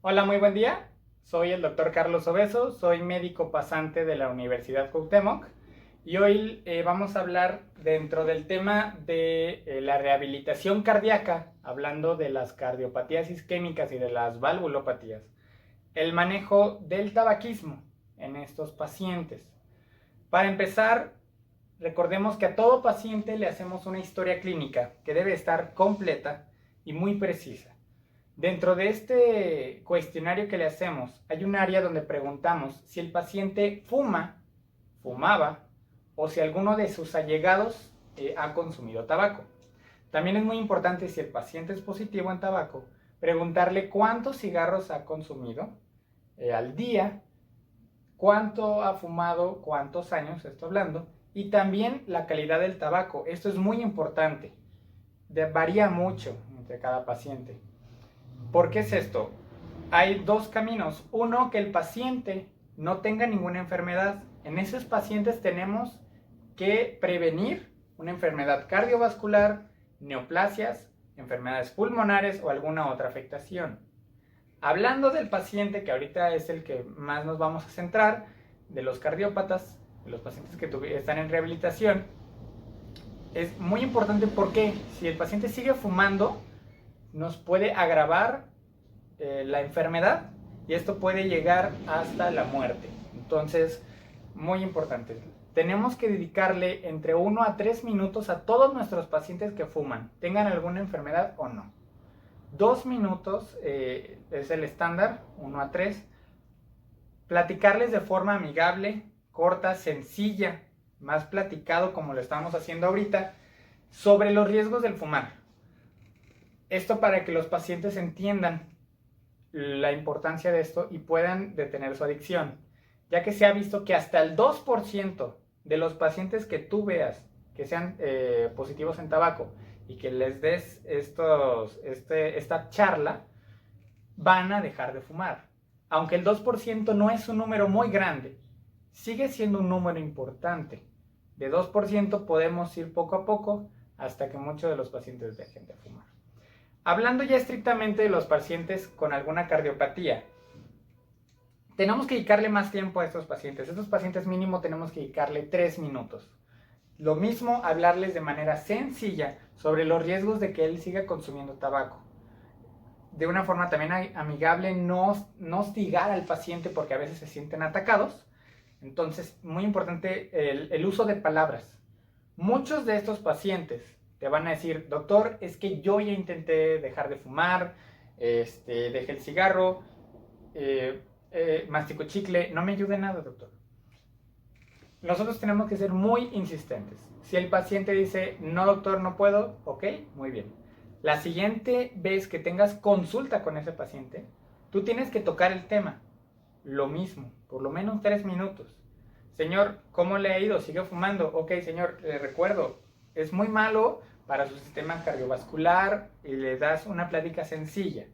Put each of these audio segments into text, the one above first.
Hola, muy buen día. Soy el doctor Carlos Obeso, soy médico pasante de la Universidad Cuauhtémoc y hoy vamos a hablar dentro del tema de la rehabilitación cardíaca, hablando de las cardiopatías isquémicas y de las valvulopatías, el manejo del tabaquismo en estos pacientes. Para empezar, recordemos que a todo paciente le hacemos una historia clínica que debe estar completa y muy precisa. Dentro de este cuestionario que le hacemos, hay un área donde preguntamos si el paciente fumaba, o si alguno de sus allegados ha consumido tabaco. También es muy importante, si el paciente es positivo en tabaco, preguntarle cuántos cigarros ha consumido al día, cuánto ha fumado, cuántos años estoy hablando, y también la calidad del tabaco. Esto es muy importante, varía mucho entre cada paciente. ¿Por qué es esto? Hay dos caminos. Uno, que el paciente no tenga ninguna enfermedad. En esos pacientes tenemos que prevenir una enfermedad cardiovascular, neoplasias, enfermedades pulmonares o alguna otra afectación. Hablando del paciente, que ahorita es el que más nos vamos a centrar, de los cardiópatas, de los pacientes que están en rehabilitación, es muy importante porque si el paciente sigue fumando, nos puede agravar la enfermedad y esto puede llegar hasta la muerte. Entonces, muy importante. Tenemos que dedicarle entre 1 a 3 minutos a todos nuestros pacientes que fuman, tengan alguna enfermedad o no. 2 minutos es el estándar, 1 a 3. Platicarles de forma amigable, corta, sencilla, más platicado como lo estamos haciendo ahorita, sobre los riesgos del fumar. Esto para que los pacientes entiendan la importancia de esto y puedan detener su adicción, ya que se ha visto que hasta el 2% de los pacientes que tú veas que sean positivos en tabaco y que les des esta charla, van a dejar de fumar. Aunque el 2% no es un número muy grande, sigue siendo un número importante. De 2% podemos ir poco a poco hasta que muchos de los pacientes dejen de fumar. Hablando ya estrictamente de los pacientes con alguna cardiopatía, tenemos que dedicarle más tiempo a estos pacientes. Estos pacientes mínimo tenemos que dedicarle 3 minutos. Lo mismo, hablarles de manera sencilla sobre los riesgos de que él siga consumiendo tabaco. De una forma también amigable, no hostigar al paciente porque a veces se sienten atacados. Entonces, muy importante el uso de palabras. Muchos de estos pacientes te van a decir: doctor, es que yo ya intenté dejar de fumar, dejé el cigarro, mastico chicle, no me ayuda en nada, doctor. Nosotros tenemos que ser muy insistentes. Si el paciente dice: no, doctor, no puedo, ok, muy bien. La siguiente vez que tengas consulta con ese paciente, tú tienes que tocar el tema. Lo mismo, por lo menos 3 minutos. Señor, ¿cómo le ha ido? ¿Sigue fumando? Ok, señor, le recuerdo, es muy malo para su sistema cardiovascular, y le das una plática sencilla.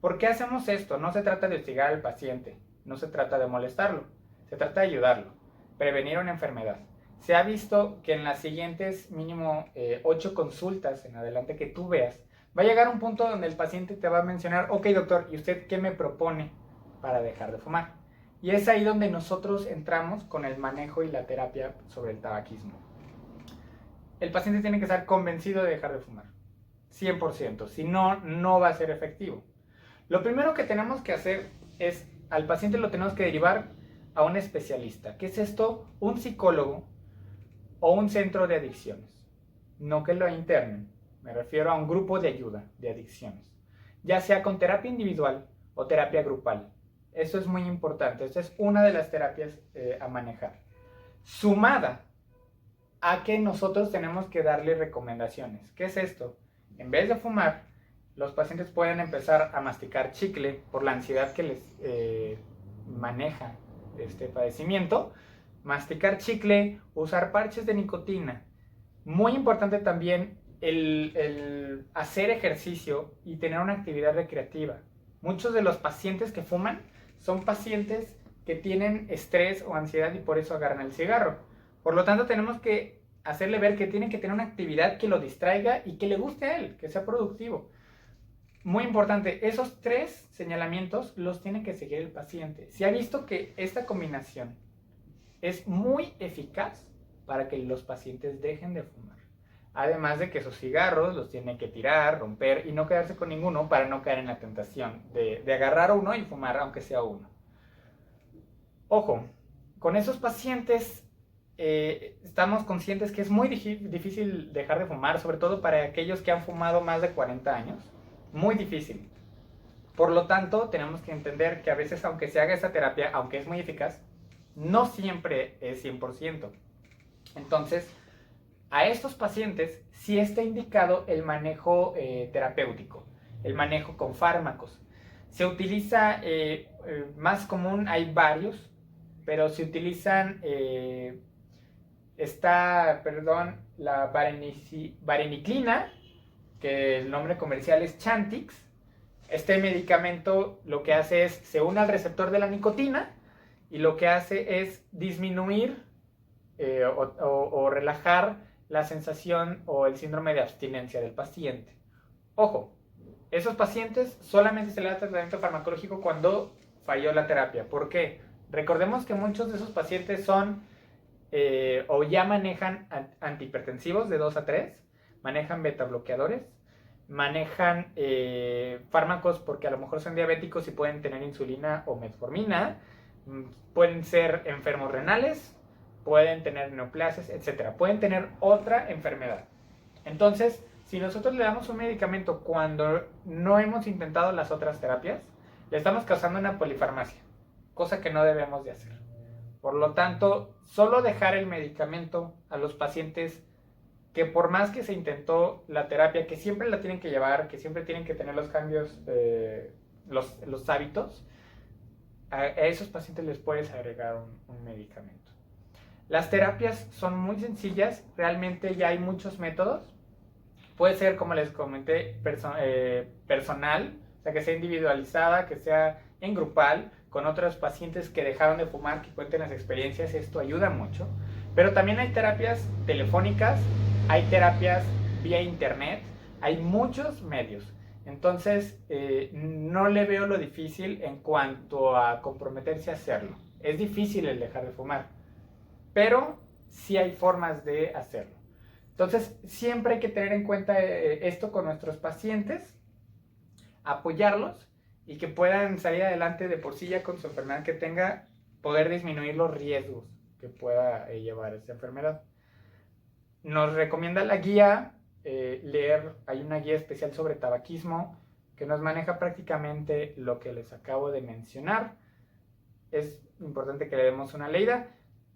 ¿Por qué hacemos esto? No se trata de hostigar al paciente, no se trata de molestarlo, se trata de ayudarlo, prevenir una enfermedad. Se ha visto que en las siguientes mínimo 8 consultas en adelante que tú veas, va a llegar un punto donde el paciente te va a mencionar: ok, doctor, ¿y usted qué me propone para dejar de fumar? Y es ahí donde nosotros entramos con el manejo y la terapia sobre el tabaquismo. El paciente tiene que estar convencido de dejar de fumar, 100%, si no, no va a ser efectivo. Lo primero que tenemos que hacer es, al paciente lo tenemos que derivar a un especialista. ¿Qué es esto? Un psicólogo o un centro de adicciones. No que lo internen, me refiero a un grupo de ayuda de adicciones, ya sea con terapia individual o terapia grupal. Eso es muy importante. Esta es una de las terapias a manejar, sumada a que nosotros tenemos que darle recomendaciones. ¿Qué es esto? En vez de fumar, los pacientes pueden empezar a masticar chicle por la ansiedad que les maneja este padecimiento. Masticar chicle, usar parches de nicotina. Muy importante también el hacer ejercicio y tener una actividad recreativa. Muchos de los pacientes que fuman son pacientes que tienen estrés o ansiedad y por eso agarran el cigarro. Por lo tanto, tenemos que hacerle ver que tiene que tener una actividad que lo distraiga y que le guste a él, que sea productivo. muy importante, esos 3 señalamientos los tiene que seguir el paciente. Si ha visto que esta combinación es muy eficaz para que los pacientes dejen de fumar. Además de que esos cigarros los tiene que tirar, romper y no quedarse con ninguno para no caer en la tentación de agarrar uno y fumar aunque sea uno. Ojo, con esos pacientes estamos conscientes que es muy difícil dejar de fumar, sobre todo para aquellos que han fumado más de 40 años. Muy difícil. Por lo tanto, tenemos que entender que a veces, aunque se haga esa terapia, aunque es muy eficaz, no siempre es 100%. Entonces, a estos pacientes sí está indicado el manejo terapéutico, el manejo con fármacos. Se utiliza, más común, hay varios, pero se utilizan, la vareniclina, que el nombre comercial es Chantix. Este medicamento lo que hace es, se une al receptor de la nicotina y lo que hace es disminuir o relajar la sensación o el síndrome de abstinencia del paciente. Ojo, esos pacientes solamente se le da tratamiento farmacológico cuando falló la terapia. ¿Por qué? Recordemos que muchos de esos pacientes son o ya manejan antihipertensivos de 2 a 3, manejan beta bloqueadores, manejan fármacos porque a lo mejor son diabéticos y pueden tener insulina o metformina, pueden ser enfermos renales, pueden tener neoplasias, etc. Pueden tener otra enfermedad. Entonces, si nosotros le damos un medicamento cuando no hemos intentado las otras terapias, le estamos causando una polifarmacia, cosa que no debemos de hacer. Por lo tanto, solo dejar el medicamento a los pacientes que por más que se intentó la terapia, que siempre la tienen que llevar, que siempre tienen que tener los cambios, los hábitos, a esos pacientes les puedes agregar un medicamento. Las terapias son muy sencillas, realmente ya hay muchos métodos. Puede ser, como les comenté, personal, o sea, que sea individualizada, que sea en grupal, con otros pacientes que dejaron de fumar, que cuenten las experiencias, esto ayuda mucho. Pero también hay terapias telefónicas, hay terapias vía internet, hay muchos medios. Entonces, no le veo lo difícil en cuanto a comprometerse a hacerlo. Es difícil el dejar de fumar, pero sí hay formas de hacerlo. Entonces, siempre hay que tener en cuenta esto con nuestros pacientes, apoyarlos y que puedan salir adelante de por sí ya con su enfermedad que tenga, poder disminuir los riesgos que pueda llevar esta enfermedad. Nos recomienda la guía, leer, hay una guía especial sobre tabaquismo que nos maneja prácticamente lo que les acabo de mencionar. Es importante que le demos una leída,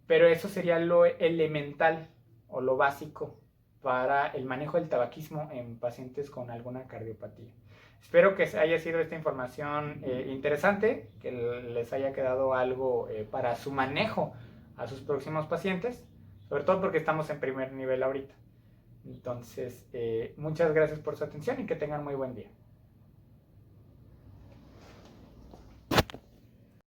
pero eso sería lo elemental o lo básico para el manejo del tabaquismo en pacientes con alguna cardiopatía. Espero que haya sido esta información interesante, que les haya quedado algo para su manejo a sus próximos pacientes, sobre todo porque estamos en primer nivel ahorita. Entonces, muchas gracias por su atención y que tengan muy buen día.